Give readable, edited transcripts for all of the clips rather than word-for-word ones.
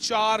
4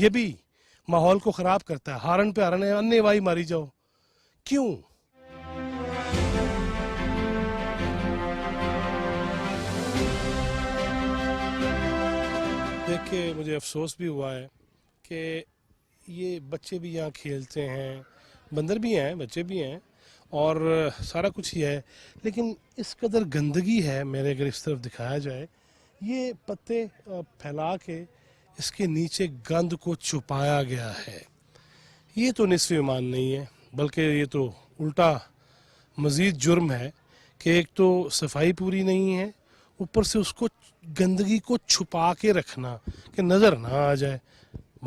یہ بھی ماحول کو خراب کرتا ہے. ہارن پہ ہارن ہے, انے وائی ماری جاؤ, کیوں؟ دیکھ کے مجھے افسوس بھی ہوا ہے کہ یہ بچے بھی یہاں کھیلتے ہیں, بندر بھی ہیں, بچے بھی ہیں, اور سارا کچھ ہی ہے, لیکن اس قدر گندگی ہے. میرے اگر اس طرف دکھایا جائے, یہ پتے پھیلا کے اس کے نیچے گند کو چھپایا گیا ہے. یہ تو نصف ایمان نہیں ہے, بلکہ یہ تو الٹا مزید جرم ہے کہ ایک تو صفائی پوری نہیں ہے, اوپر سے اس کو گندگی کو چھپا کے رکھنا کہ نظر نہ آ جائے.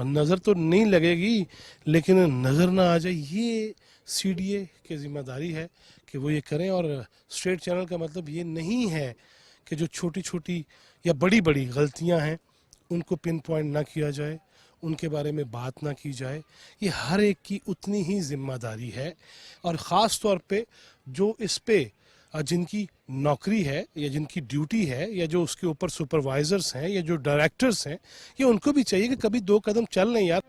نظر تو نہیں لگے گی لیکن نظر نہ آ جائے. یہ سی ڈی اے کی ذمہ داری ہے کہ وہ یہ کریں, اور اسٹریٹ چینل کا مطلب یہ نہیں ہے کہ جو چھوٹی چھوٹی یا بڑی بڑی غلطیاں ہیں ان کو پن پوائنٹ نہ کیا جائے, ان کے بارے میں بات نہ کی جائے. یہ ہر ایک کی اتنی ہی ذمہ داری ہے, اور خاص طور پہ جو اس پہ جن کی نوکری ہے یا جن کی ڈیوٹی ہے یا جو اس کے اوپر سپروائزرز ہیں یا جو ڈائریکٹرز ہیں, یہ ان کو بھی چاہیے کہ کبھی 2 قدم چل لیں یار.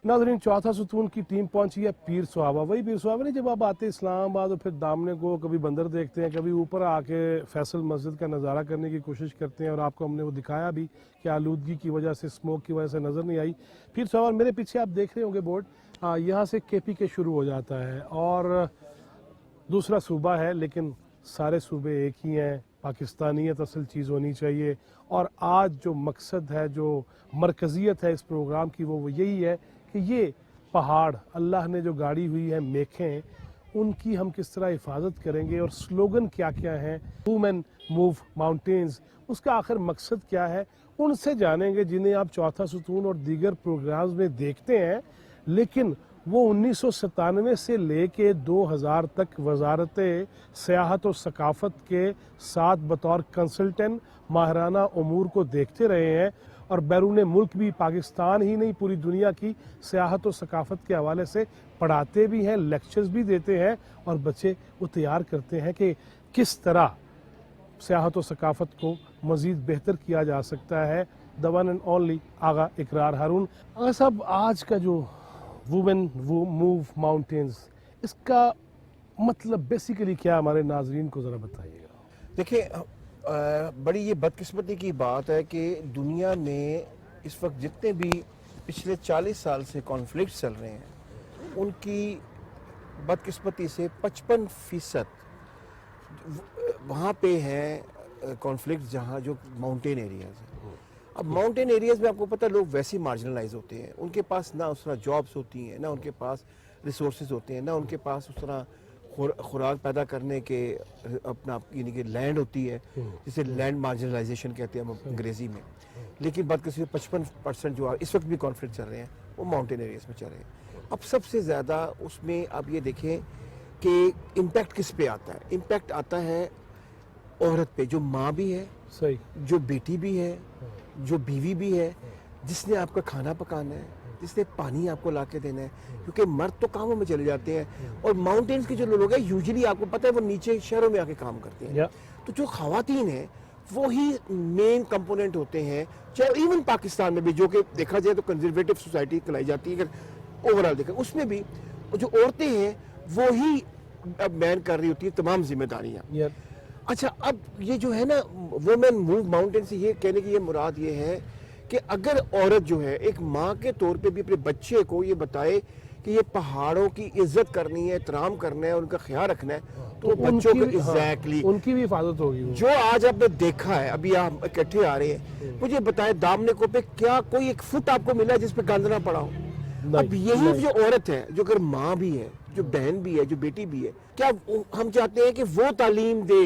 ناظرین, چوتھا ستون کی ٹیم پہنچی ہے پیر صحابہ. وہی پیر صحابہ نہیں جب آپ آتے اسلام آباد اور پھر دامنے کو کبھی بندر دیکھتے ہیں, کبھی اوپر آ کے فیصل مسجد کا نظارہ کرنے کی کوشش کرتے ہیں, اور آپ کو ہم نے وہ دکھایا بھی کہ آلودگی کی وجہ سے, اسموک کی وجہ سے نظر نہیں آئی. پیر صحابہ میرے پیچھے آپ دیکھ رہے ہوں گے بورڈ, یہاں سے کے پی کے شروع ہو جاتا ہے اور دوسرا صوبہ ہے, لیکن سارے صوبے ایک ہی ہیں. پاکستانیت اصل چیز ہونی چاہیے, اور آج جو مقصد ہے, جو مرکزیت ہے اس پروگرام کی, وہ یہی ہے کہ یہ پہاڑ اللہ نے جو گاڑی ہوئی ہے میخیں, ان کی ہم کس طرح حفاظت کریں گے, اور سلوگن کیا کیا ہیں, وومن موو ماؤنٹینز, اس کا آخر مقصد کیا ہے, ان سے جانیں گے جنہیں آپ چوتھا ستون اور دیگر پروگرامز میں دیکھتے ہیں. لیکن وہ 1997 سے لے کے 2000 تک وزارت سیاحت و ثقافت کے ساتھ بطور کنسلٹنٹ ماہرانہ امور کو دیکھتے رہے ہیں, اور بیرون ملک بھی, پاکستان ہی نہیں پوری دنیا کی سیاحت و ثقافت کے حوالے سے پڑھاتے بھی ہیں, لیکچرز بھی دیتے ہیں, اور بچے وہ تیار کرتے ہیں کہ کس طرح سیاحت و ثقافت کو مزید بہتر کیا جا سکتا ہے. دی ون اینڈ اونلی آغا اقرار ہارون. آغا صاحب, آج کا جو وومن موو ماؤنٹینز, اس کا مطلب بیسیکلی کیا, ہمارے ناظرین کو ذرا بتائیے گا. دیکھیں, بڑی یہ بدقسمتی کی بات ہے کہ دنیا میں اس وقت جتنے بھی پچھلے 40 سال سے کانفلکٹ چل رہے ہیں, ان کی بدقسمتی سے 55% وہاں پہ ہیں کانفلکٹ جہاں جو ماؤنٹین ایریاز ہیں. اب ماؤنٹین ایریاز میں آپ کو پتہ لوگ ویسے مارجنلائز ہوتے ہیں, ان کے پاس نہ اس طرح جابس ہوتی ہیں, نہ ان کے پاس ریسورسز ہوتے ہیں, نہ ان کے پاس اس طرح خوراک پیدا کرنے کے اپنا یعنی کہ لینڈ ہوتی ہے, جسے لینڈ مارجنلائزیشن کہتے ہیں ہم انگریزی میں. لیکن بدقسمتی 55% جو اس وقت بھی کانفلکٹ چل رہے ہیں وہ ماؤنٹین ایریاز میں چل رہے ہیں. اب سب سے زیادہ اس میں آپ یہ دیکھیں کہ امپیکٹ کس پہ آتا ہے. امپیکٹ آتا ہے عورت پہ, جو ماں بھی ہے, صحیح, جو بیٹی بھی ہے, جو بیوی بھی ہے, جس نے آپ کا کھانا پکانا ہے, جس نے پانی آپ کو لا کے دینا ہے, کیونکہ مرد تو کاموں میں چلے جاتے ہیں, اور ماؤنٹینز کے جو لوگ ہیں یوزلی آپ کو پتہ ہے وہ نیچے شہروں میں آ کے کام کرتے ہیں. تو جو خواتین ہیں وہی مین کمپوننٹ ہوتے ہیں, چاہے ایون پاکستان میں بھی, جو کہ دیکھا جائے تو کنزرویٹو سوسائٹی کہلائی جاتی ہے, اگر اوورآل دیکھیں اس میں بھی جو عورتیں ہیں وہی اب مین کر رہی ہوتی ہیں تمام ذمہ داریاں. اچھا, اب یہ جو ہے نا وومن موو ماؤنٹین سے یہ کہنے کی یہ مراد یہ ہے کہ اگر عورت جو ہے ایک ماں کے طور پہ بھی اپنے بچے کو یہ بتائے کہ یہ پہاڑوں کی عزت کرنی ہے, احترام کرنا ہے, ان کا خیال رکھنا ہے, تو بچوں کو ایگزیکٹلی ان کی بھی حفاظت ہوگی. جو آج آپ نے دیکھا ہے, ابھی آپ اکٹھے آ رہے ہیں, مجھے بتائیں دامنے کو پہ کیا کوئی ایک فٹ آپ کو ملا جس پہ گند نہ پڑا ہو. اب یہی جو عورت ہے, جو اگر ماں بھی ہے, جو بہن بھی ہے, جو بیٹی بھی ہے, کیا ہم چاہتے ہیں کہ وہ تعلیم دے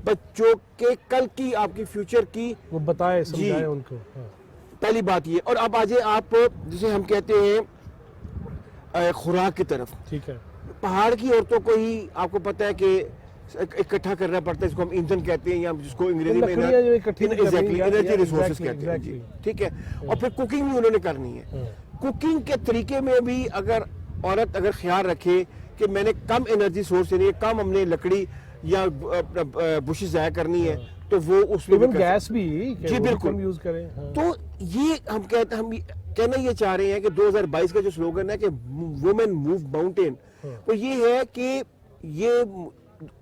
بچوں کے کل کی, آپ کی فیوچر کی, وہ بتائے سمجھائے ان کو. پہلی بات یہ. اور اب آجے آپ جسے ہم کہتے ہیں خوراک کی طرف. ٹھیک ہے, پہاڑ کی عورتوں کو ہی آپ کو پتہ ہے کہ اکٹھا کرنا پڑتا ہے, جس کو ہم ایندھن کہتے ہیں, یا جس کو انگریزی میں انرجی ریسورسز کہتے ہیں. ٹھیک ہے, اور پھر کوکنگ بھی انہوں نے کرنی ہے. کوکنگ کے طریقے میں بھی اگر عورت اگر خیال رکھے کہ میں نے کم انرجی سورس یعنی کم ہم نے لکڑی یا بشز ضائع کرنی ہے تو وہ اس میں ایون گیس بھی جی بالکل یوز کریں. تو یہ ہم کہنا یہ چاہ رہے ہیں کہ 2022 کا جو سلوگن ہے کہ وومن موو ماؤنٹین، وہ یہ ہے کہ یہ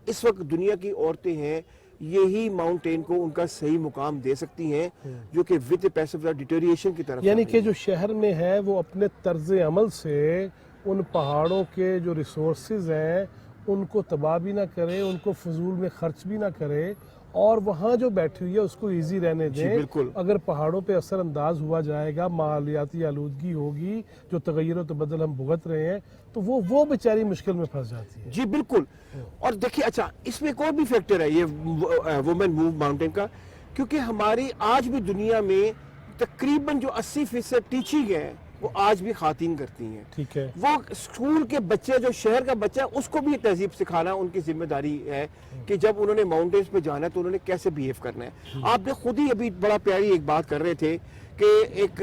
اس وقت دنیا کی عورتیں ہیں یہی ماؤنٹین کو ان کا صحیح مقام دے سکتی ہیں جو کہ ود پیسو ڈیٹیریشن کی طرف، یعنی کہ جو شہر میں ہے وہ اپنے طرز عمل سے ان پہاڑوں کے جو ریسورسز ہیں ان کو تباہ بھی نہ کرے، ان کو فضول میں خرچ بھی نہ کرے، اور وہاں جو بیٹھی ہوئی ہے اس کو ایزی رہنے دیں. بالکل. اگر پہاڑوں پہ اثر انداز ہوا جائے گا، ماحولیاتی آلودگی ہوگی، جو تغیر و تبدل ہم بھگت رہے ہیں، تو وہ بیچاری مشکل میں پھنس جاتی ہے. جی بالکل. اور دیکھیے اچھا اس میں کوئی بھی فیکٹر ہے یہ وومن موو ماؤنٹین کا، کیونکہ ہماری آج بھی دنیا میں تقریباً جو 80% ٹیچنگ ہے وہ آج بھی خواتین کرتی ہیں. ٹھیک ہے. وہ اسکول کے بچے جو شہر کا بچہ ہے اس کو بھی تہذیب سکھانا ان کی ذمہ داری ہے کہ جب انہوں نے ماؤنٹینز پہ جانا ہے تو انہوں نے کیسے بیہیو کرنا ہے. آپ نے خود ہی ابھی بڑا پیاری ایک بات کر رہے تھے کہ ایک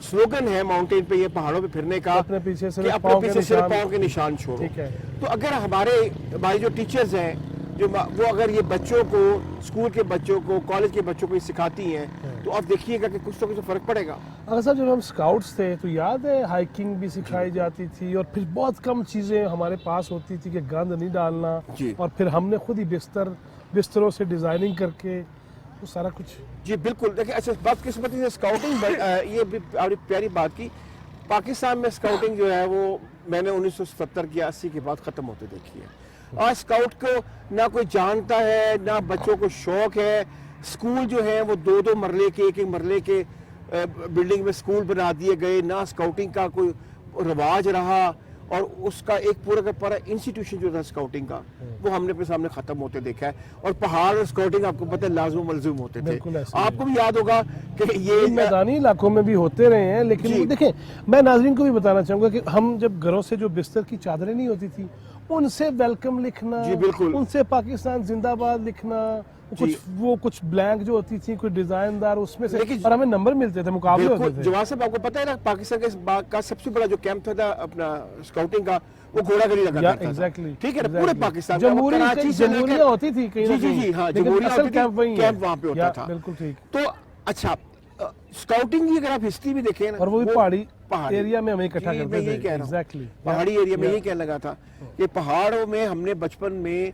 سلوگن ہے ماؤنٹین پہ، یہ پہاڑوں پہ پھرنے کا، اپنے پیچھے سے کہ اپنے پیچھے سے پاؤں کے نشان چھوڑو. ٹھیک ہے. تو اگر ہمارے جو ٹیچرز ہیں وہ اگر یہ بچوں کو، اسکول کے بچوں کو، کالج کے بچوں کو یہ سکھاتی ہیں تو آپ دیکھیے گا کہ کچھ تو کچھ فرق پڑے گا. اگر صاحب جب ہم اسکاؤٹس تھے تو یاد ہے ہائیکنگ بھی سکھائی جاتی تھی، اور پھر بہت کم چیزیں ہمارے پاس ہوتی تھی کہ گند نہیں ڈالنا، اور پھر ہم نے خود ہی بستروں سے ڈیزائننگ کر کے وہ سارا کچھ. جی بالکل. دیکھیں اچھا بات قسمتی سے اسکاؤٹنگ، یہ بھی بڑی پیاری بات کی. پاکستان میں اسکاؤٹنگ جو ہے وہ میں نے 1970 کی 80 کے بعد ختم ہوتے دیکھی ہے. اور اسکاؤٹ کو نہ کوئی جانتا ہے، نہ بچوں کو شوق ہے. اسکول جو ہے وہ 2 مرلے کے، ایک مرلے کے بلڈنگ میں اسکول بنا دیے گئے، نہ اسکاؤٹنگ کا کوئی رواج رہا، اور اس کا ایک پورا کا پورا انسٹیٹیوشن جو تھا اسکاؤٹنگ کا وہ ہم نے اپنے سامنے ختم ہوتے دیکھا ہے. اور پہاڑ اور اسکاؤٹنگ آپ کو پتہ ہے لازم و ملزوم ہوتے تھے. آپ کو بھی یاد ہوگا کہ یہ میدانی علاقوں میں بھی ہوتے رہے ہیں، لیکن دیکھیں میں ناظرین کو بھی بتانا چاہوں گا کہ ہم جب گھروں سے جو بستر کی چادریں نہیں ہوتی تھی ان سے ویلکم لکھنا، ان سے پاکستان زندہ باد لکھنا، کچھ بلینک جو ہوتی تھی کوئی ڈیزائن دار اس میں سے، اور ہمیں نمبر ملتے تھے، مقابلے ہوتے تھے. جواد صاحب آپ کو پتہ ہے نا پاکستان کا سب سے بڑا جو کیمپ تھا اپنا اسکاؤٹنگ کا وہ گھوڑا گری لگا کرتا تھا. ٹھیک ہے نا، پورے پاکستان جمہوریہ ہوتی تھی کہیں نہ جی ہاں جمہوریہ ہوتی تھی، کیمپ وہاں پہ ہوتا تھا. بالکل ٹھیک. تو اچھا اسکاؤٹنگ کی اگر آپ ہسٹری بھی دیکھیں نا، اور وہ بھی پہاڑی ایریا میں ہمیں اکٹھا کرتے تھے. ایگزیکٹلی پہاڑی ایریا میں یہی کہنے لگا تھا کہ پہاڑوں میں ہم نے بچپن میں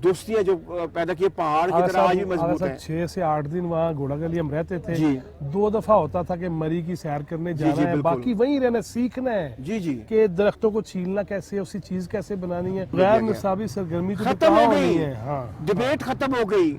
دوستیاں جو پیدا کی پہاڑ کی طرح آج بھی مضبوط ہیں. 6 سے 8 دن وہاں گھوڑا گلی ہم رہتے تھے. 2 دفعہ ہوتا تھا کہ مری کی سیر کرنے جانا ہے، باقی وہیں رہنا، سیکھنا ہے کہ درختوں کو چھیلنا کیسے، اسی چیز کیسے بنانی ہے. غیر نصابی سرگرمی تو ختم ہو گئی، ڈیبیٹ ختم ہو گئی،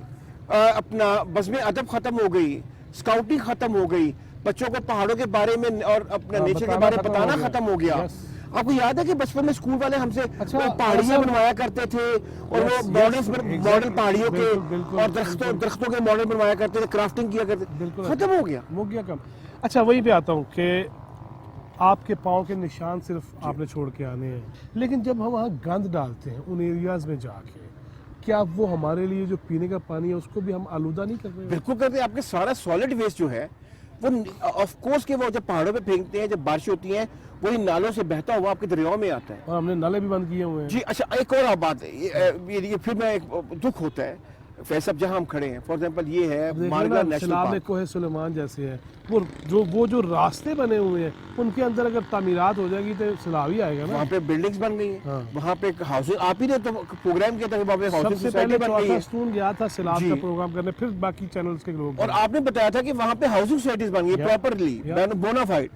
اپنا بزم ادب ختم ہو گئی، اسکاؤٹنگ ختم ہو گئی، بچوں کو پہاڑوں کے بارے میں اور اپنا نیچر کے بارے میں بتانا ختم ہو گیا. آپ کو یاد ہے کہ بچپن میں اسکول والے ہم سے پہاڑیاں بنوایا کرتے تھے، اور وہ ماڈل پہاڑیوں کے اور درختوں کے ماڈل بنوایا کرتے تھے، کرافٹنگ کیا کرتے تھے. ختم ہو گیا کم. اچھا وہی پہ آتا ہوں کہ آپ کے پاؤں کے نشان صرف آپ نے چھوڑ کے آنے ہیں، لیکن جب ہم وہاں گند ڈالتے ہیں ان ایریاز میں جا کے، کیا وہ ہمارے لیے جو پینے کا پانی ہے اس کو بھی ہم آلودہ نہیں کر رہے ہیں؟ بالکل کرتے ہیں. آپ کے سارا سالڈ ویسٹ جو ہے وہ آف کورس کہ وہ جب پہاڑوں پہ پھینکتے ہیں، جب بارشیں ہوتی ہیں وہی نالوں سے بہتا ہوا آپ کے دریاؤں میں آتا ہے. اور ہم نے نالے بھی بند کیے ہوئے ہیں. جی اچھا ایک اور بات ہے، یہ پھر میں ایک دکھ ہوتا ہے فیصل صاحب جہاں ہم کھڑے ہیں، فار ایگزامپل یہ ہے مارگلا نیشنل پارک، کوہ سلیمان جیسے ہے، وہ جو راستے بنے ہوئے ہیں ان کے اندر اگر تعمیرات ہو جائے گی تو سیلاب ہی آئے گا نا. وہاں پہ بلڈنگز بن گئی ہیں، وہاں پہ ہاؤسنگ، آپ ہی نے تو پروگرام کیا تھا کہ وہاں پہ ہاؤسنگ سوسائٹی بن گئی ہے. ستون گیا تھا سیلاب کا پروگرام کرنے، پھر باقی چینلز کے لوگ، اور آپ نے بتایا تھا کہ وہاں پہ ہاؤسنگ سوسائٹیز بن گئی پراپرلی بونا فائڈ.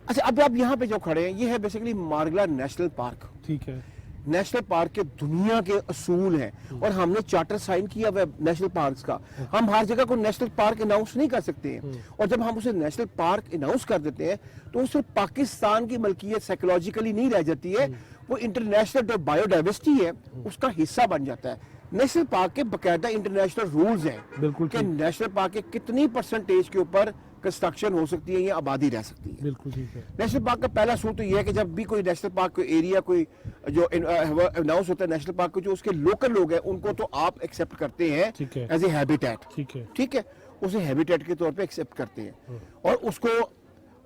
اچھا اب آپ یہاں پہ جو کھڑے ہیں یہ ہے بیسیکلی مارگلا نیشنل پارک. ٹھیک ہے. نیشنل پارک کے دنیا کے اصول ہیں، اور ہم نے چارٹر سائن کیا ہوا ہے نیشنل پارکس کا. ہم ہر جگہ کو نیشنل پارک اناؤنس نہیں کر سکتے ہیں، اور جب ہم اسے نیشنل پارک اناؤنس کر دیتے ہیں تو اس سے پاکستان کی ملکیت سائیکولوجیکلی نہیں رہ جاتی ہے، وہ انٹرنیشنل جو بایو ڈائیورسٹی ہے اس کا حصہ بن جاتا ہے. نیشنل پارک کے باقاعدہ انٹرنیشنل رولز ہیں کہ نیشنل پارک کے کتنی پرسنٹیج کے اوپر کنسٹرکشن ہو سکتی ہے یا آبادی رہ سکتی ہے. بالکل ٹھیک ہے. نیشنل پارک کا پہلا اصول تو یہ ہے کہ جب بھی کوئی نیشنل پارک کوئی ایریا کوئی جو اناؤنس ہوتا ہے نیشنل پارک کو، جو اس کے لوکل لوگ ہیں ان کو تو آپ ایکسیپٹ کرتے ہیں ایز اے ہیبیٹیٹ. ٹھیک ہے، اسے ہیبیٹیٹ کے طور پہ ایکسیپٹ کرتے ہیں، اور اس کو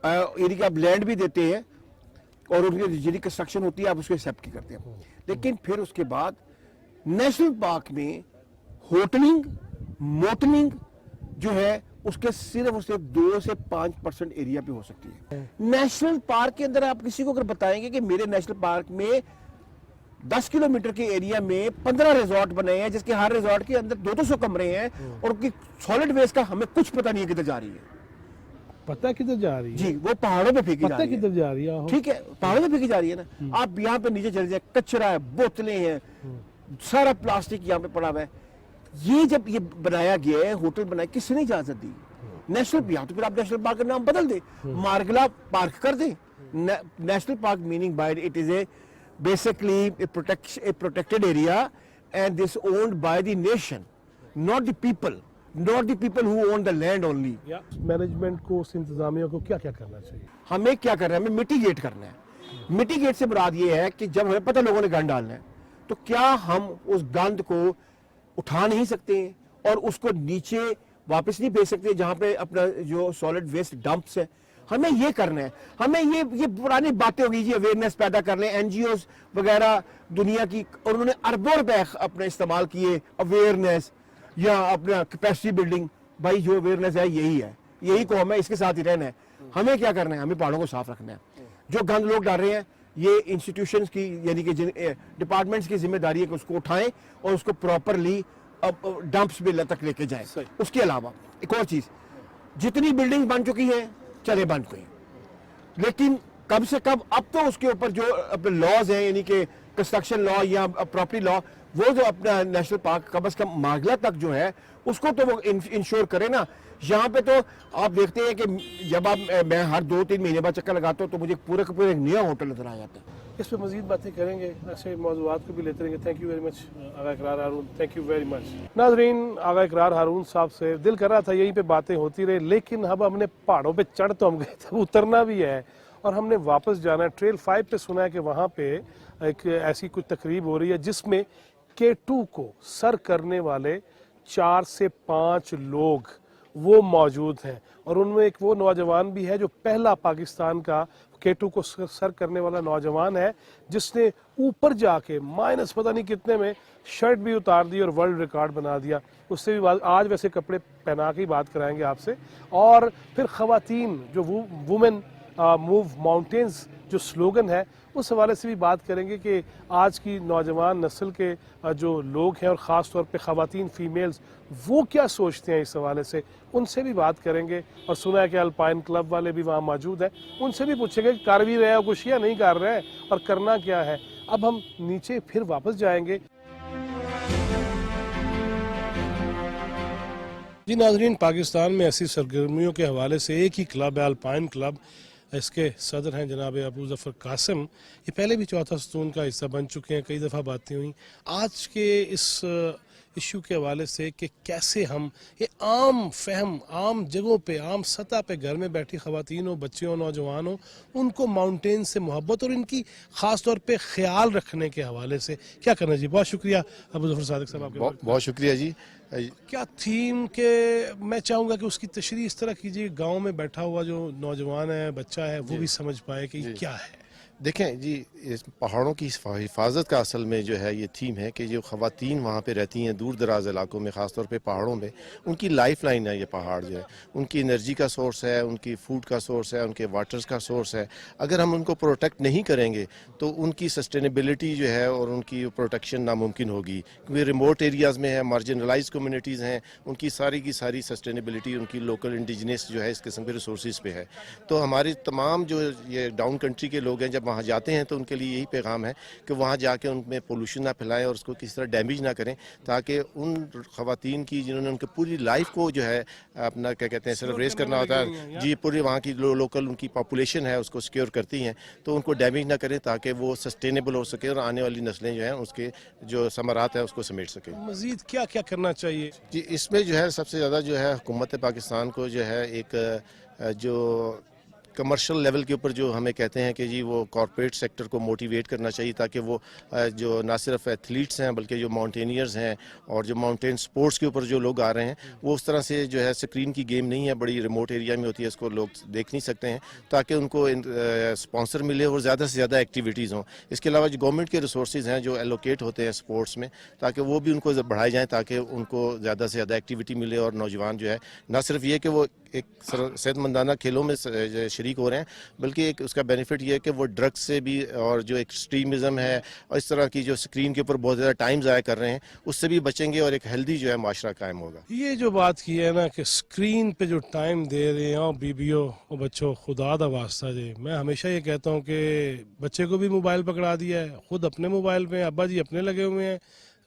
ایریا کا لینڈ بھی دیتے ہیں، اور ان کی جتنی کنسٹرکشن ہوتی ہے آپ اس کو ایکسیپٹ کرتے ہیں. لیکن پھر اس کے بعد نیشنل پارک میں ہوٹلنگ موٹلنگ جو ہے اس کے صرف اور صرف 2 سے 5% ایریا پہ ہو سکتی ہے. نیشنل پارک کے اندر آپ کسی کو اگر بتائیں گے کہ میرے نیشنل پارک میں 10 کلومیٹر کے ایریا میں 15 ریزورٹ بنے ہیں جس کے ہر ریزورٹ کے اندر 200 کمرے ہیں اور ان کی سالڈ ویسٹ کا ہمیں کچھ پتہ نہیں ہے کدھر جا رہی ہے. پتہ کدھر جا رہی ہے جی وہ پہاڑوں پہ پھینکی جا رہی ہے. کدھر جا رہی ہے ٹھیک ہے پہاڑوں پہ پھینکی جا رہی ہے نا. آپ یہاں پہ نیچے چلے جائیں کچرا ہے بوتلیں ہیں سارا پلاسٹک یہاں پہ پڑا ہوا ہے. یہ جب یہ بنایا گیا ہے ہوٹل بنایا کس نے اجازت دی؟ نیشنل یا تو پھر آپ نیشنل پارک کا نام بدل دیں مارگلا پارک کر دیں. National park meaning by it is a basically a protected area and this owned by the nation, not the people who own the land only. Management کو اس انتظامیہ کو کیا کیا کرنا چاہیے؟ ہمیں کیا کرنا ہے؟ ہمیں میٹیگیٹ کرنا ہے. میٹیگیٹ سے مراد یہ ہے کہ جب ہمیں پتہ لوگوں نے گند ڈالنا ہے تو کیا ہم اس گند کو اٹھا نہیں سکتے ہیں اور اس کو نیچے واپس نہیں بھیج سکتے جہاں پہ اپنا جو سالڈ ویسٹ ڈمپس ہے. ہمیں یہ کرنا ہے. ہمیں یہ پرانی باتیں ہوگی جی اویئرنیس پیدا کر لیں این جی اوز وغیرہ دنیا کی اور انہوں نے اربوں روپے اپنے استعمال کیے اویئرنیس یا اپنا کیپیسٹی بلڈنگ. بھائی جو اویئرنیس ہے یہی کو ہمیں اس کے ساتھ ہی رہنا ہے. ہمیں کیا کرنا ہے؟ ہمیں پہاڑوں کو صاف رکھنا ہے. جو گند لوگ ڈال رہے ہیں یہ انسٹیٹیوشنز کی یعنی کہ ڈپارٹمنٹس کی ذمہ داری ہے کہ اس کو اٹھائیں اور اس کو پراپرلی ڈمپس بل تک لے کے جائیں. اس کے علاوہ ایک اور چیز جتنی بلڈنگ بن چکی ہیں چلے بند ہوئی لیکن کم سے کم اب تو اس کے اوپر جو اپنے لاز ہیں یعنی کہ کنسٹرکشن لا یا پراپرٹی لا وہ جو اپنا نیشنل پارک کم از کم مارگلا تک جو ہے اس کو تو وہ انشور کرے نا. یہاں پہ تو آپ دیکھتے ہیں کہ جب میں ہر 2-3 مہینے بعد چکر لگاتا ہوں تو مجھے پورے کا پورا ایک نیا ہوٹل نظر آ جاتا ہے. اس پہ مزید باتیں کریں گے ایسے موضوعات کو بھی لیتے رہیں گے. Thank you very much Agha Iqrar Haroon. Thank you very much. ناظرین آغا اقرار ہارون صاحب سے دل کر رہا تھا یہیں پہ باتیں ہوتی رہے لیکن اب ہم نے پہاڑوں پہ چڑھ تو ہم گئے تھے اترنا بھی ہے اور ہم نے واپس جانا ہے. ٹریل 5 پہ سنا ہے کہ وہاں پہ ایک ایسی کوئی تقریب ہو رہی ہے جس میں K2 کو سر کرنے والے 4 سے 5 لوگ وہ موجود ہیں اور ان میں ایک وہ نوجوان بھی ہے جو پہلا پاکستان کا K2 کو سر کرنے والا نوجوان ہے جس نے اوپر جا کے مائنس پتہ نہیں کتنے میں شرٹ بھی اتار دی اور ورلڈ ریکارڈ بنا دیا. اس سے بھی آج ویسے کپڑے پہنا کے ہی بات کرائیں گے آپ سے. اور پھر خواتین جو وومن موو ماؤنٹینز جو سلوگن ہے اس حوالے سے بھی بات کریں گے کہ آج کی نوجوان نسل کے جو لوگ ہیں اور خاص طور پہ خواتین فیمیلز وہ کیا سوچتے ہیں اس حوالے سے ان سے بھی بات کریں گے. اور سنا ہے کہ الپائن کلب والے بھی وہاں موجود ہیں ان سے بھی پوچھیں گے کہ کر بھی رہے ہیں کچھ یا نہیں کر رہے ہیں اور کرنا کیا ہے. اب ہم نیچے پھر واپس جائیں گے. جی ناظرین پاکستان میں ایسی سرگرمیوں کے حوالے سے ایک ہی کلب ہے الپائن کلب. اس کے صدر ہیں جناب ابو ظفر قاسم. یہ پہلے بھی چوتھا ستون کا حصہ بن چکے ہیں. کئی دفعہ باتیں ہوئیں آج کے اس ایشو کے حوالے سے کہ کیسے ہم یہ عام فہم عام جگہوں پہ عام سطح پہ گھر میں بیٹھی خواتین ہو بچے ہو نوجوان ہو ان کو ماؤنٹین سے محبت اور ان کی خاص طور پہ خیال رکھنے کے حوالے سے کیا کرنا. جی بہت شکریہ ابو ظفر صادق صاحب. آپ کے بہت شکریہ جی. کیا تھیم کے میں چاہوں گا کہ اس کی تشریح اس طرح کیجیے گاؤں میں بیٹھا ہوا جو نوجوان ہے بچہ ہے وہ بھی سمجھ پائے کہ یہ کیا ہے. دیکھیں جی اس پہاڑوں کی حفاظت کا اصل میں جو ہے یہ تھیم ہے کہ جو خواتین وہاں پہ رہتی ہیں دور دراز علاقوں میں خاص طور پہ پہاڑوں میں ان کی لائف لائن ہے یہ پہاڑ جو ہے. ان کی انرجی کا سورس ہے ان کی فوڈ کا سورس ہے ان کے واٹرز کا سورس ہے. اگر ہم ان کو پروٹیکٹ نہیں کریں گے تو ان کی سسٹینیبلٹی جو ہے اور ان کی پروٹیکشن ناممکن ہوگی کیونکہ ریموٹ ایریاز میں ہے مارجنلائز کمیونٹیز ہیں ان کی ساری سسٹینیبلٹی ان کی لوکل انڈیجنس جو ہے اس قسم کے ریسورسز پہ ہے. تو ہماری تمام جو یہ ڈاؤن کنٹری کے لوگ ہیں جب وہاں جاتے ہیں تو ان کے لیے یہی پیغام ہے کہ وہاں جا کے ان میں پولوشن نہ پھیلائیں اور اس کو کسی طرح ڈیمیج نہ کریں تاکہ ان خواتین کی جنہوں نے ان کی پوری لائف کو جو ہے اپنا کیا کہتے ہیں سیلف ریز کرنا ہوتا ہے جی پوری وہاں کی لوکل ان کی پاپولیشن ہے اس کو سیکیور کرتی ہیں تو ان کو ڈیمیج نہ کریں تاکہ وہ سسٹینیبل ہو سکے اور آنے والی نسلیں جو ہیں اس کے جو ثمرات ہیں اس کو سمیٹ سکیں. مزید کیا کیا کرنا چاہیے؟ جی اس میں جو ہے سب سے زیادہ جو ہے حکومت پاکستان کو جو ہے ایک جو کمرشل لیول کے اوپر جو ہمیں کہتے ہیں کہ جی وہ کارپوریٹ سیکٹر کو موٹیویٹ کرنا چاہیے تاکہ وہ جو نہ صرف ایتھلیٹس ہیں بلکہ جو ماؤنٹینئرز ہیں اور جو ماؤنٹین سپورٹس کے اوپر جو لوگ آ رہے ہیں وہ اس طرح سے جو ہے اسکرین کی گیم نہیں ہے, بڑی ریموٹ ایریا میں ہوتی ہے, اس کو لوگ دیکھ نہیں سکتے ہیں, تاکہ ان کو اسپانسر ملے اور زیادہ سے زیادہ ایکٹیویٹیز ہوں. اس کے علاوہ جو گورنمنٹ کے ریسورسز ہیں جو ایلوکیٹ ہوتے ہیں سپورٹس میں, تاکہ وہ بھی ان کو بڑھائے جائیں تاکہ ان کو زیادہ سے زیادہ ایکٹیویٹی ملے اور نوجوان جو ہے نہ صرف یہ کہ وہ ایک صحت مندانہ کھیلوں میں شریک ہو رہے ہیں بلکہ ایک اس کا بینیفٹ یہ ہے کہ وہ ڈرگس سے بھی اور جو ایکسٹریمزم ہے اور اس طرح کی جو اسکرین کے اوپر بہت زیادہ ٹائم ضائع کر رہے ہیں اس سے بھی بچیں گے اور ایک ہیلدی جو ہے معاشرہ قائم ہوگا. یہ جو بات کی ہے نا کہ اسکرین پہ جو ٹائم دے رہے ہیں اور بیویوں اور بچوں, خدا دا واسطہ دے, میں ہمیشہ یہ کہتا ہوں کہ بچے کو بھی موبائل پکڑا دیا ہے, خود اپنے موبائل پہ, ابا جی اپنے لگے ہوئے ہیں,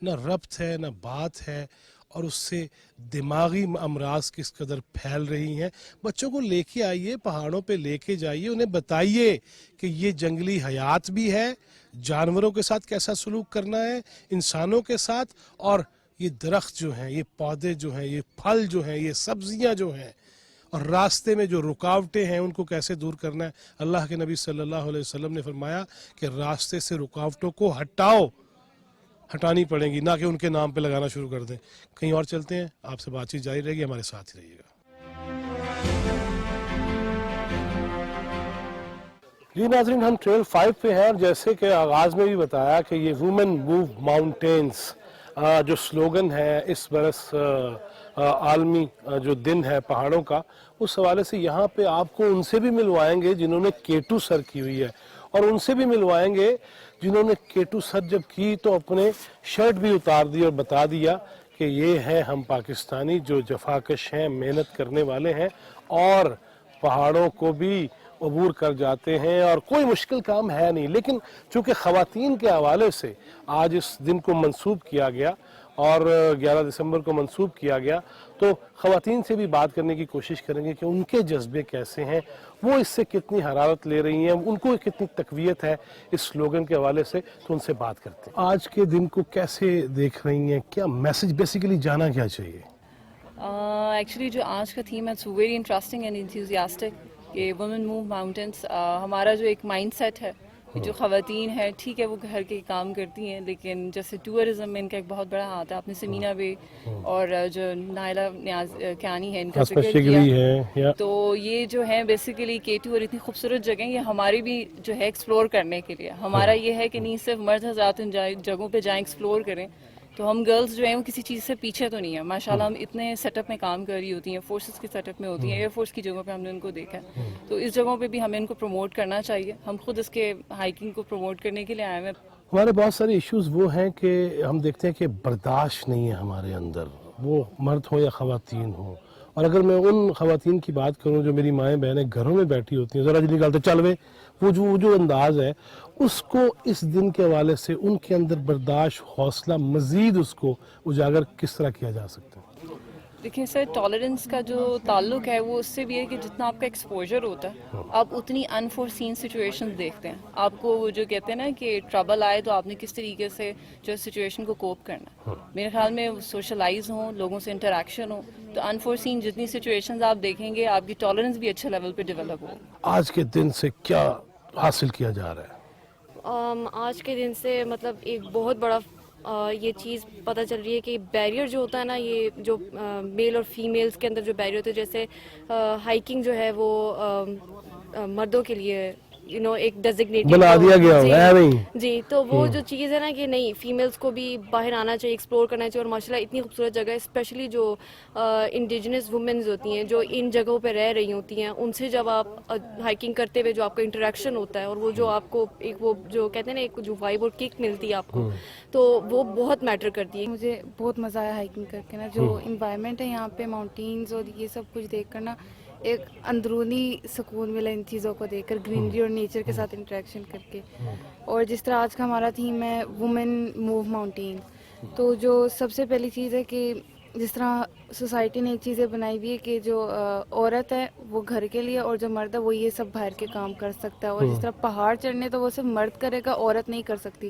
نہ ربط ہے نہ بات ہے, اور اس سے دماغی امراض کس قدر پھیل رہی ہیں. بچوں کو لے کے آئیے, پہاڑوں پہ لے کے جائیے, انہیں بتائیے کہ یہ جنگلی حیات بھی ہے, جانوروں کے ساتھ کیسا سلوک کرنا ہے, انسانوں کے ساتھ, اور یہ درخت جو ہیں, یہ پودے جو ہیں, یہ پھل جو ہیں, یہ سبزیاں جو ہیں, اور راستے میں جو رکاوٹیں ہیں ان کو کیسے دور کرنا ہے. اللہ کے نبی صلی اللہ علیہ وسلم نے فرمایا کہ راستے سے رکاوٹوں کو ہٹانی پڑیں گی, نہ کہ ان کے نام پہ لگانا شروع کر دیں. کہیں اور چلتے ہیں, آپ سے بات چیت جاری رہے گی, ہمارے ساتھ ہی رہیے گا. جی ناظرین, ہم ٹریل 5 پہ ہیں, اور جیسے کہ آغاز میں بھی بتایا کہ یہ وومن موو ماؤنٹینز جو سلوگن ہے اس برس عالمی جو دن ہے پہاڑوں کا, اس حوالے سے یہاں پہ آپ کو ان سے بھی ملوائیں گے جنہوں نے K2 سر کی ہوئی ہے, اور ان سے بھی ملوائیں گے جنہوں نے K2 سر جب کی تو اپنے شرٹ بھی اتار دی اور بتا دیا کہ یہ ہے ہم پاکستانی جو جفاکش ہیں, محنت کرنے والے ہیں, اور پہاڑوں کو بھی عبور کر جاتے ہیں, اور کوئی مشکل کام ہے نہیں. لیکن چونکہ خواتین کے حوالے سے آج اس دن کو منسوب کیا گیا اور 11 دسمبر کو منسوب کیا گیا, تو خواتین سے بھی بات کرنے کی کوشش کریں گے کہ ان کے جذبے کیسے ہیں, وہ اس سے کتنی حرارت لے رہی ہیں, ان کو کتنی تقویت ہے اس سلوگن کے حوالے سے, تو ان سے بات کرتے ہیں. آج کے دن کو کیسے دیکھ رہی ہیں, کیا میسج بیسیکلی جانا کیا چاہیے؟ ایکچولی جو آج کا تھیم ہے it's very interesting and enthusiastic, کہ وومن موو ماؤنٹینس. ہمارا جو ایک مائنڈ سیٹ ہے کہ جو خواتین ہیں, ٹھیک ہے وہ گھر کے کام کرتی ہیں, لیکن جیسے ٹورزم میں ان کا ایک بہت بڑا ہاتھ ہے. آپ نے سمینا بے اور جو نائلہ نیاز کیانی ہے ان کا ذکر کیا, تو یہ جو ہے بیسیکلی K2 اور اتنی خوبصورت جگہیں یہ ہماری بھی جو ہے ایکسپلور کرنے کے لیے. ہمارا یہ ہے کہ نہیں صرف مرد حضرات ان جگہوں پہ جائیں ایکسپلور کریں, تو ہم گرلز جو ہیں وہ کسی چیز سے پیچھے تو نہیں ہیں. ماشاءاللہ ہم اتنے سیٹ اپ میں کام کر رہی ہوتی ہیں, فورسز کے سیٹ اپ میں ہوتی ہیں, ایئر فورس کی جگہوں پہ ہم نے ان کو دیکھا ہے, تو اس جگہوں پہ بھی ہمیں ان کو پروموٹ کرنا چاہیے. ہم خود اس کے ہائکنگ کو پروموٹ کرنے کے لیے آئے ہیں. ہمارے بہت سارے ایشوز وہ ہیں کہ ہم دیکھتے ہیں کہ برداشت نہیں ہے ہمارے اندر, وہ مرد ہو یا خواتین ہو. اور اگر میں ان خواتین کی بات کروں جو میری مائیں بہنیں گھروں میں بیٹھی ہوتی ہیں, ذرا جی نکالتے چل وے, وہ جو انداز ہے, اس کو اس دن کے حوالے سے ان کے اندر برداشت, حوصلہ مزید اس کو اجاگر کس طرح کیا جا سکتا ہے؟ دیکھیں سر, ٹالرنس کا جو تعلق ہے وہ اس سے بھی ہے کہ جتنا آپ کا ایکسپوجر ہوتا ہے آپ اتنی انفورسین سچویشنز دیکھتے ہیں. آپ کو وہ جو کہتے ہیں نا کہ ٹربل آئے تو آپ نے کس طریقے سے جو سچویشن کو کوپ کرنا ہے. میرے خیال میں سوشلائز ہوں, لوگوں سے انٹریکشن ہو, تو انفورسین جتنی سچویشنز آپ دیکھیں گے آپ کی ٹالرنس بھی اچھے لیول پہ ڈیولپ ہو. آج کے دن سے کیا حاصل کیا جا رہا ہے؟ آج کے دن سے مطلب ایک بہت بڑا یہ چیز پتہ چل رہی ہے کہ بیریئر جو ہوتا ہے نا, یہ جو میل اور فیمیلز کے اندر جو بیریئر ہوتے ہیں, جیسے ہائکنگ جو ہے وہ مردوں کے لیے ایک ڈیزگنیٹڈ بنا دیا گیا ہے نہیں. جی, تو وہ جو چیز ہے نا کہ نہیں, فیمیلز کو بھی باہر آنا چاہیے, ایکسپلور کرنا چاہیے. اور ماشاءاللہ اتنی خوبصورت جگہ ہے, اسپیشلی جو انڈیجنس وومنز ہوتی ہیں جو ان جگہوں پہ رہ رہی ہوتی ہیں, ان سے جب آپ ہائکنگ کرتے ہوئے جو آپ کا انٹریکشن ہوتا ہے, اور وہ جو آپ کو ایک وہ جو کہتے ہیں نا ایک جو وائب اور کک ملتی ہے آپ کو, تو وہ بہت میٹر کرتی ہے. مجھے بہت مزہ آیا ہائکنگ کر کے نا, جو انوائرمنٹ ہے یہاں پہ, ماؤنٹینز اور یہ سب کچھ دیکھ کر نا ایک اندرونی سکون ملا ان چیزوں کو دیکھ کر, گرینری اور نیچر کے ساتھ انٹریکشن کر کے. اور جس طرح آج کا ہمارا تھیم ہے وومن موو ماؤنٹین, تو جو سب سے پہلی چیز ہے کہ جس طرح سوسائٹی نے ایک چیزیں بنائی ہوئی ہے کہ جو عورت ہے وہ گھر کے لیے, اور جو مرد ہے وہ یہ سب باہر کے کام کر سکتا ہے. اور جس طرح پہاڑ چڑھنے تو وہ صرف مرد کرے گا, عورت نہیں کر سکتی.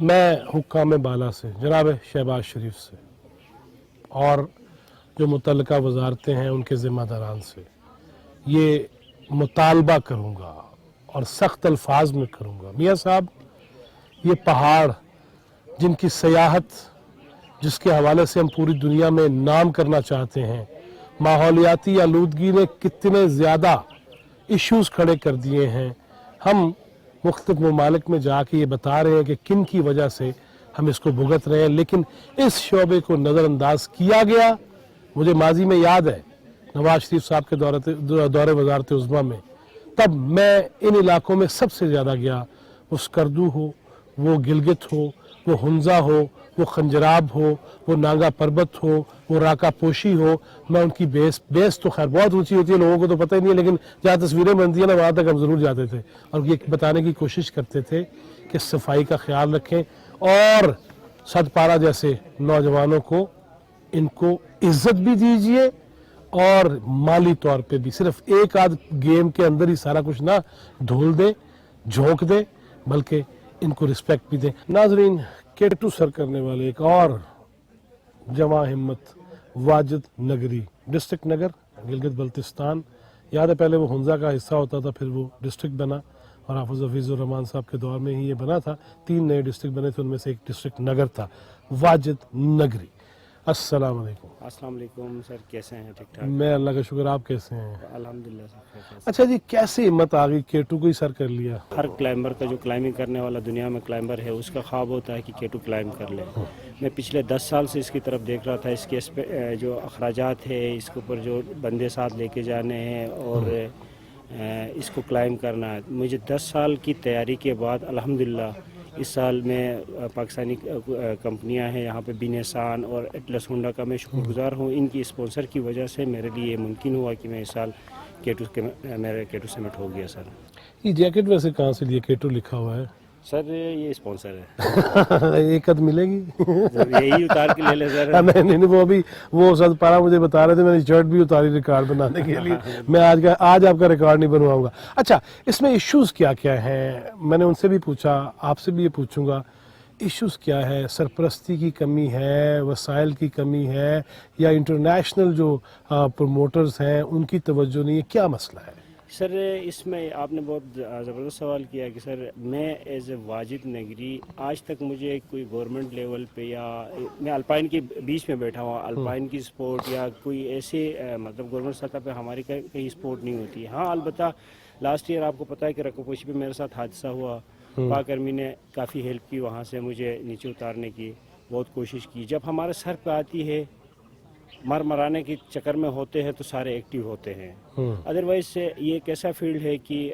میں حکام بالا سے جناب شہباز شریف سے اور جو متعلقہ وزارتیں ہیں ان کے ذمہ داران سے یہ مطالبہ کروں گا اور سخت الفاظ میں کروں گا، میاں صاحب یہ پہاڑ جن کی سیاحت جس کے حوالے سے ہم پوری دنیا میں نام کرنا چاہتے ہیں، ماحولیاتی آلودگی نے کتنے زیادہ ایشوز کھڑے کر دیے ہیں، ہم مختلف ممالک میں جا کے یہ بتا رہے ہیں کہ کن کی وجہ سے ہم اس کو بھگت رہے ہیں، لیکن اس شعبے کو نظر انداز کیا گیا۔ مجھے ماضی میں یاد ہے نواز شریف صاحب کے دور وزارت عظمیٰ میں، تب میں ان علاقوں میں سب سے زیادہ گیا، وہ سکردو ہو، وہ گلگت ہو، وہ ہنزا ہو، وہ خنجراب ہو، وہ نانگا پربت ہو، وہ راکا پوشی ہو۔ میں ان کی بیس تو خیر بہت اونچی ہوتی ہے، لوگوں کو تو پتہ ہی نہیں ہے، لیکن جہاں تصویریں بنتی ہیں نا وہاں تک ہم ضرور جاتے تھے اور یہ بتانے کی کوشش کرتے تھے کہ صفائی کا خیال رکھیں اور صد پارہ جیسے نوجوانوں کو ان کو عزت بھی دیجیے اور مالی طور پہ بھی، صرف ایک آدھ گیم کے اندر ہی سارا کچھ نہ دھول دیں جھونک دیں بلکہ ان کو رسپیکٹ بھی دیں۔ ناظرین، کیٹو سر کرنے والے ایک اور جواں ہمت واجد نگری، ڈسٹرکٹ نگر گلگت بلتستان، یاد ہے پہلے وہ ہنزا کا حصہ ہوتا تھا، پھر وہ ڈسٹرکٹ بنا اور حافظ حفیظ الرحمان صاحب کے دور میں ہی یہ بنا تھا، 3 نئے ڈسٹرکٹ بنے تھے، ان میں سے ایک ڈسٹرکٹ نگر تھا، واجد نگری۔ السلام علیکم۔ السلام علیکم سر، کیسے ہیں؟ ٹھیک ٹھاک، میں اللہ کا شکر، آپ کیسے ہیں؟ الحمدللہ سر۔ اچھا جی، کیسے ہمت آ گئی کیٹو کو ہی سر کر لیا؟ ہر کلائمبر کا جو کلائمبنگ کرنے والا دنیا میں کلائمبر ہے اس کا خواب ہوتا ہے کہ کیٹو کلائمب کر لے۔ میں پچھلے 10 سال سے اس کی طرف دیکھ رہا تھا، اس کے جو اخراجات ہے، اس کے اوپر جو بندے ساتھ لے کے جانے ہیں اور اس کو کلائمب کرنا ہے۔ مجھے 10 سال کی تیاری کے بعد الحمدللہ اس سال میں پاکستانی کمپنیاں ہیں یہاں پہ بینیسان اور ایٹلس ہونڈا کا میں شکر گزار ہوں، ان کی اسپانسر کی وجہ سے میرے لیے یہ ممکن ہوا کہ میں اس سال میرا کیٹو سمٹ ہو گیا سر۔ یہ جیکٹ ویسے کہاں سے لیا؟ کیٹو لکھا ہوا ہے سر، یہ اسپانسر ہے۔ ایک عد ملے گی؟ یہی اتار کے لے لے سر۔ نہیں، وہ ابھی وہ صد پارہ مجھے بتا رہے تھے، میں نے شرٹ بھی اتاری ریکارڈ بنانے کے لیے، میں آج آپ کا ریکارڈ نہیں بنواؤں گا۔ اچھا، اس میں ایشوز کیا کیا ہیں؟ میں نے ان سے بھی پوچھا، آپ سے بھی یہ پوچھوں گا، ایشوز کیا ہے؟ سرپرستی کی کمی ہے، وسائل کی کمی ہے، یا انٹرنیشنل جو پروموٹرز ہیں ان کی توجہ نہیں ہے؟ کیا مسئلہ ہے؟ سر، اس میں آپ نے بہت زبردست سوال کیا کہ سر میں ایز اے واجد نگری آج تک مجھے کوئی گورنمنٹ لیول پہ، یا میں الپائن کے بیچ میں بیٹھا ہوں، الپائن کی سپورٹ یا کوئی ایسے مطلب گورنمنٹ سطح پہ ہماری کہیں سپورٹ نہیں ہوتی۔ ہاں، البتہ لاسٹ ایئر آپ کو پتہ ہے کہ رکوپوشی پہ میرے ساتھ حادثہ ہوا، پاک آرمی نے کافی ہیلپ کی وہاں سے مجھے نیچے اتارنے کی، بہت کوشش کی۔ جب ہمارے سر پہ آتی ہے، مرانے کے چکر میں ہوتے ہیں تو سارے ایکٹیو ہوتے ہیں۔ ادروائز سے یہ ایک ایسا فیلڈ ہے کہ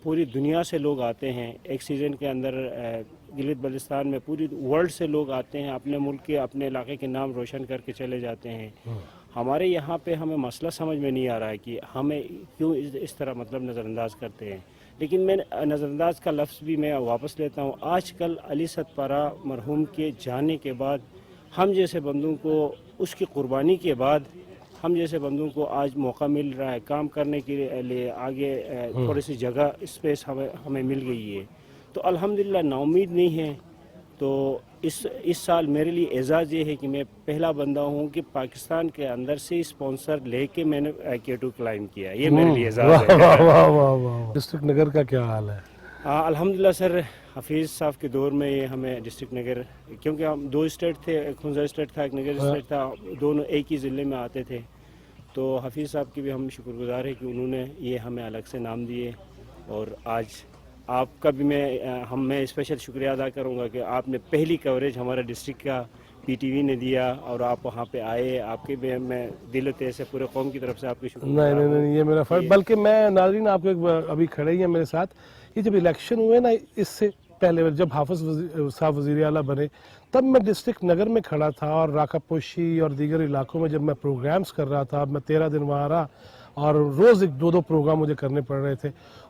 پوری دنیا سے لوگ آتے ہیں ایک سیزن کے اندر، گلگت بلتستان میں پوری ورلڈ سے لوگ آتے ہیں، اپنے ملک کے اپنے علاقے کے نام روشن کر کے چلے جاتے ہیں۔ ہمارے یہاں پہ ہمیں مسئلہ سمجھ میں نہیں آ رہا ہے کہ ہمیں کیوں اس طرح مطلب نظر انداز کرتے ہیں، لیکن میں نظر انداز کا لفظ بھی میں واپس لیتا ہوں۔ آج کل علی صد پارہ مرحوم کے جانے کے بعد ہم جیسے بندوں کو، اس کی قربانی کے بعد ہم جیسے بندوں کو آج موقع مل رہا ہے کام کرنے کے لیے، آگے تھوڑی سی جگہ اسپیس ہمیں مل گئی ہے، تو الحمدللہ نا امید نہیں ہے۔ تو اس سال میرے لیے اعزاز یہ ہے کہ میں پہلا بندہ ہوں کہ پاکستان کے اندر سے اسپانسر لے کے میں نے کیٹو کلائمب کیا، یہ میرے لیے اعزاز ہے۔ ڈسٹرکٹ نگر کا کیا حال ہے؟ الحمدللہ سر، حفیظ صاحب کے دور میں یہ ہمیں ڈسٹرکٹ نگر، کیونکہ ہم 2 اسٹیٹ تھے، ایک ہنزا اسٹیٹ تھا، ایک نگر اسٹیٹ تھا، دونوں ایک ہی ضلع میں آتے تھے، تو حفیظ صاحب کی بھی ہم شکر گزار ہیں کہ انہوں نے یہ ہمیں الگ سے نام دیے، اور آج آپ کا بھی میں اسپیشل شکریہ ادا کروں گا کہ آپ نے پہلی کوریج ہمارے ڈسٹرکٹ کا پی ٹی وی نے دیا اور آپ وہاں پہ آئے، آپ کے بھی میں دل تہ سے پورے قوم کی طرف سے آپ کی شکر گزار ہوں۔ نہیں، یہ میرا فرض، بلکہ میں ناظرین آپ کو ابھی کھڑے ہی ہیں میرے ساتھ، یہ جب الیکشن ہوئے نا، اس سے پہلے جب حافظ صاحب وزیر اعلیٰ بنے تب میں ڈسٹرکٹ نگر میں کھڑا تھا، اور راکا پوشی اور دیگر علاقوں میں جب میں پروگرامز کر رہا تھا، میں 13 دن وہاں رہا اور روز 1-2 پروگرام مجھے کرنے پڑ رہے تھے۔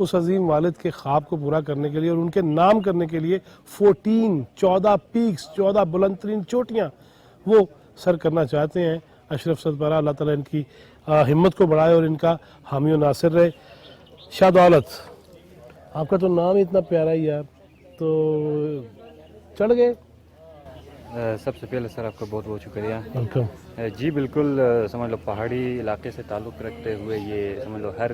اس عظیم والد کے خواب کو پورا کرنے کے لیے اور ان کے نام کرنے کے لیے 14 پیکس 14 بلند ترین چوٹیاں وہ سر کرنا چاہتے ہیں. اشرف صدپارہ اللہ تعالیٰ ان کی ہمت کو بڑھائے اور ان کا حامی و ناصر رہے. شاہ دولت آپ کا تو نام ہی اتنا پیارا ہی ہے, تو چڑھ گئے؟ سب سے پہلے سر آپ کا بہت بہت شکریہ. ویلکم. جی بالکل, سمجھ لو پہاڑی علاقے سے تعلق رکھتے ہوئے یہ سمجھ لو ہر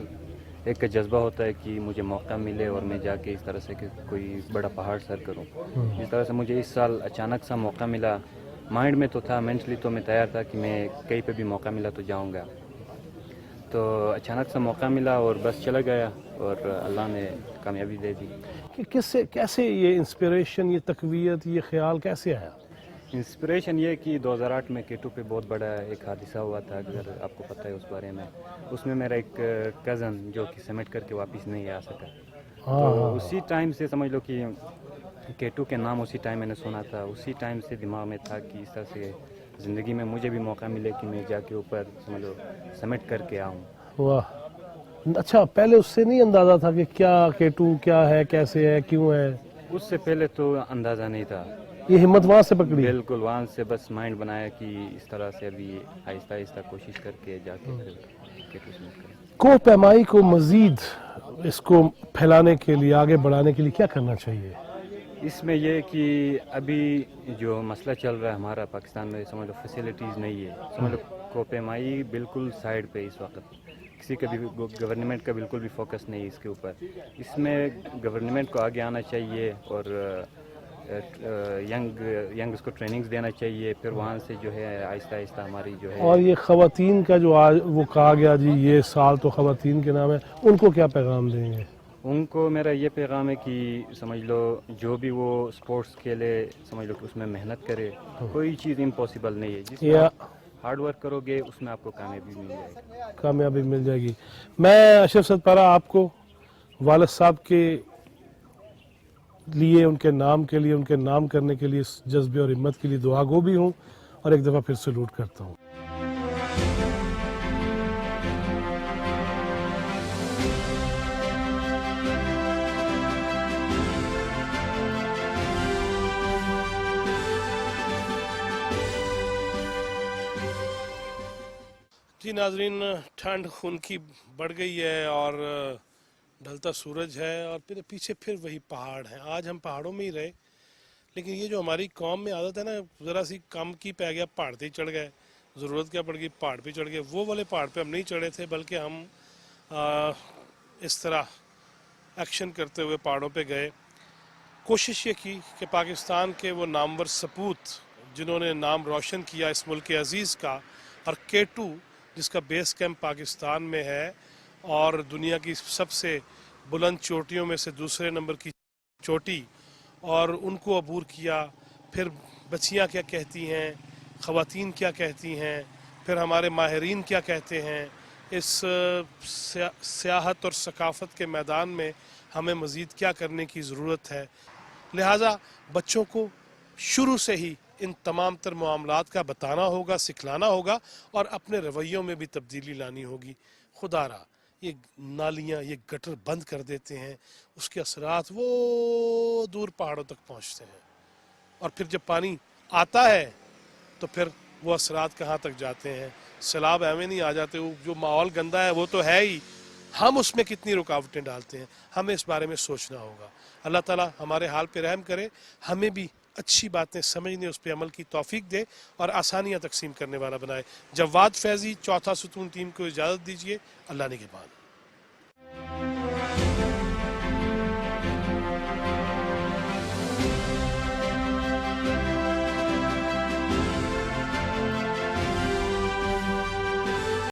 ایک کا جذبہ ہوتا ہے کہ مجھے موقع ملے اور میں جا کے اس طرح سے کہ کوئی بڑا پہاڑ سر کروں. اس طرح سے مجھے اس سال اچانک سا موقع ملا. مائنڈ میں تو تھا, مینٹلی تو میں تیار تھا کہ میں کہیں پہ بھی موقع ملا تو جاؤں گا. تو اچانک سا موقع ملا اور بس چلا گیا اور اللہ نے کامیابی دے دی. کہ کیسے یہ انسپریشن, یہ تقویت, یہ خیال کیسے آیا؟ انسپریشن یہ کہ 2008 میں کیٹو پہ بہت بڑا ایک حادثہ ہوا تھا, اگر آپ کو پتہ ہے اس بارے میں. اس میں میرا ایک کزن جو کہ سمیٹ کر کے واپس نہیں آ سکا. تو اسی ٹائم سے سمجھ لو کہ کیٹو کے نام اسی ٹائم میں نے سنا تھا. اسی ٹائم سے دماغ میں تھا کہ اس طرح سے زندگی میں مجھے بھی موقع ملے کہ میں جا کے اوپر سمجھ لو سمیٹ کر کے آؤں. واہ, اچھا پہلے اس سے نہیں اندازہ تھا کہ کیا کیٹو کیا ہے, کیسے ہے, کیوں ہے؟ اس سے پہلے تو اندازہ نہیں تھا. یہ ہمت وہاں سے پکڑی؟ بالکل, وہاں سے بس مائنڈ بنایا کہ اس طرح سے ابھی آہستہ آہستہ کوشش کر کے جا کے کیٹو سمیٹ کریں. کوہ پیمائی کو مزید اس کو پھیلانے کے لیے, آگے بڑھانے کے لیے کیا کرنا چاہیے؟ اس میں یہ کہ ابھی جو مسئلہ چل رہا ہے ہمارا پاکستان میں, سمجھ لو فیسلٹیز نہیں ہے. سمجھ لو کوہ پیمائی بالکل سائڈ پہ اس وقت, کسی کا بھی گورنمنٹ کا بالکل بھی فوکس نہیں اس کے اوپر. اس میں گورنمنٹ کو آگے آنا چاہیے اور ینگز کو ٹریننگز دینا چاہیے. پھر وہاں سے جو ہے آہستہ آہستہ ہماری جو ہے. اور یہ خواتین کا جو آج وہ کہا گیا جی یہ سال تو خواتین کے نام ہے, ان کو کیا پیغام دیں گے؟ ان کو میرا یہ پیغام ہے کہ سمجھ لو جو بھی وہ سپورٹس کھیلے, سمجھ لو کہ اس میں محنت کرے. کوئی چیز امپاسبل نہیں ہے. جس میں ہارڈ ورک کرو گے اس میں آپ کو کامیابی مل جائے گی. کامیابی مل جائے گی. میں اشرف صدپارہ آپ کو والد صاحب کے لیے, ان کے نام کے لیے, ان کے نام کرنے کے لیے جذبے اور ہمت کے لیے دعا گو بھی ہوں اور ایک دفعہ پھر سلوٹ کرتا ہوں. جی ناظرین, ٹھنڈ خون کی بڑھ گئی ہے اور ڈھلتا سورج ہے اور پھر پیچھے پھر وہی پہاڑ ہیں. آج ہم پہاڑوں میں ہی رہے, لیکن یہ جو ہماری قوم میں عادت ہے نا, ذرا سی کم کی پہ گیا پہاڑ پہ ہی چڑھ گئے, ضرورت کیا پڑ گئی پہاڑ پہ چڑھ گئے. وہ والے پہاڑ پہ ہم نہیں چڑھے تھے, بلکہ ہم اس طرح ایکشن کرتے ہوئے پہاڑوں پہ گئے. کوشش یہ کی کہ پاکستان کے وہ نامور سپوت جنہوں نے نام روشن کیا اس ملک عزیز کا, اور کیٹو جس کا بیس کیمپ پاکستان میں ہے اور دنیا کی سب سے بلند چوٹیوں میں سے دوسرے نمبر کی چوٹی, اور ان کو عبور کیا. پھر بچیاں کیا کہتی ہیں, خواتین کیا کہتی ہیں, پھر ہمارے ماہرین کیا کہتے ہیں. اس سیاحت اور ثقافت کے میدان میں ہمیں مزید کیا کرنے کی ضرورت ہے. لہٰذا بچوں کو شروع سے ہی ان تمام تر معاملات کا بتانا ہوگا, سکھلانا ہوگا اور اپنے رویوں میں بھی تبدیلی لانی ہوگی. خدا را یہ نالیاں, یہ گٹر بند کر دیتے ہیں, اس کے اثرات وہ دور پہاڑوں تک پہنچتے ہیں, اور پھر جب پانی آتا ہے تو پھر وہ اثرات کہاں تک جاتے ہیں. سیلاب ایویں نہیں آ جاتے, جو ماحول گندا ہے وہ تو ہے ہی, ہم اس میں کتنی رکاوٹیں ڈالتے ہیں. ہمیں اس بارے میں سوچنا ہوگا. اللہ تعالیٰ ہمارے حال پہ رحم کرے, ہمیں بھی اچھی باتیں سمجھنے, اس پہ عمل کی توفیق دے اور آسانیاں تقسیم کرنے والا بنائے. جواد فیضی, چوتھا ستون ٹیم کو اجازت دیجیے. اللہ نگہبان.